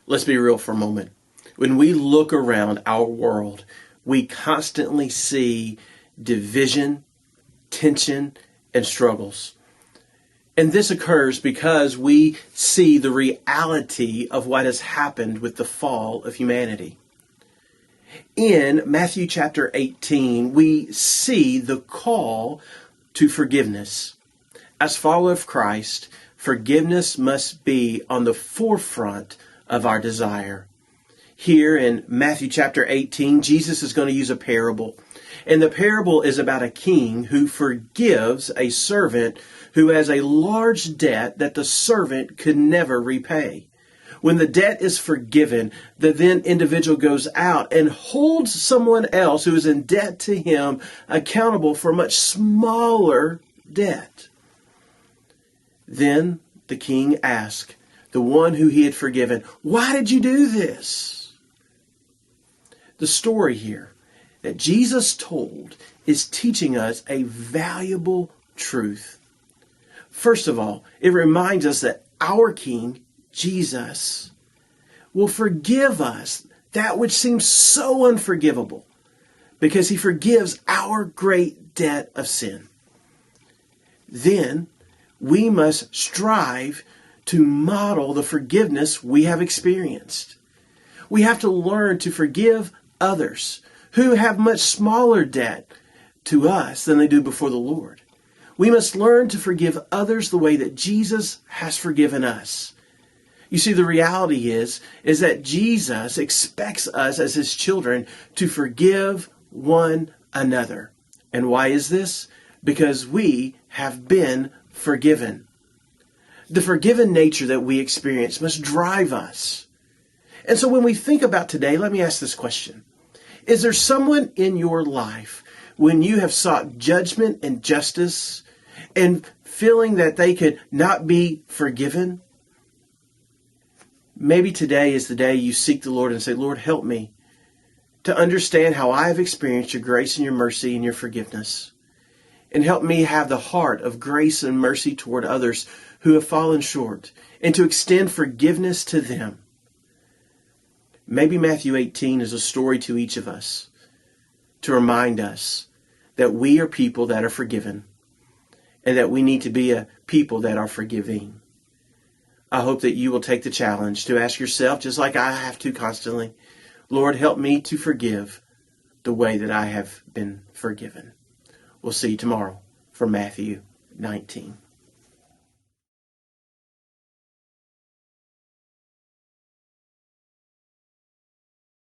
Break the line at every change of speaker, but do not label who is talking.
Let's be real for a moment. When we look around our world, we constantly see division, tension, and struggles. And this occurs because we see the reality of what has happened with the fall of humanity. In Matthew chapter 18, we see the call to forgiveness. As followers of Christ, forgiveness must be on the forefront of our desire. Here in Matthew chapter 18, Jesus is going to use a parable. And the parable is about a king who forgives a servant who has a large debt that the servant could never repay. When the debt is forgiven, the then individual goes out and holds someone else who is in debt to him accountable for a much smaller debt. Then the king asked the one who he had forgiven, "Why did you do this?" The story here that Jesus told is teaching us a valuable truth. First of all, it reminds us that our King, Jesus, will forgive us that which seems so unforgivable because he forgives our great debt of sin. Then we must strive to model the forgiveness we have experienced. We have to learn to forgive others who have much smaller debt to us than they do before the Lord. We must learn to forgive others the way that Jesus has forgiven us. You see, the reality is that Jesus expects us as his children to forgive one another. And why is this? Because we have been forgiven. The forgiven nature that we experience must drive us. And so when we think about today, let me ask this question. Is there someone in your life when you have sought judgment and justice and feeling that they could not be forgiven? Maybe today is the day you seek the Lord and say, "Lord, help me to understand how I have experienced your grace and your mercy and your forgiveness. And help me have the heart of grace and mercy toward others who have fallen short and to extend forgiveness to them." Maybe Matthew 18 is a story to each of us to remind us that we are people that are forgiven and that we need to be a people that are forgiving. I hope that you will take the challenge to ask yourself, just like I have to constantly, "Lord, help me to forgive the way that I have been forgiven." We'll see you tomorrow for Matthew 19.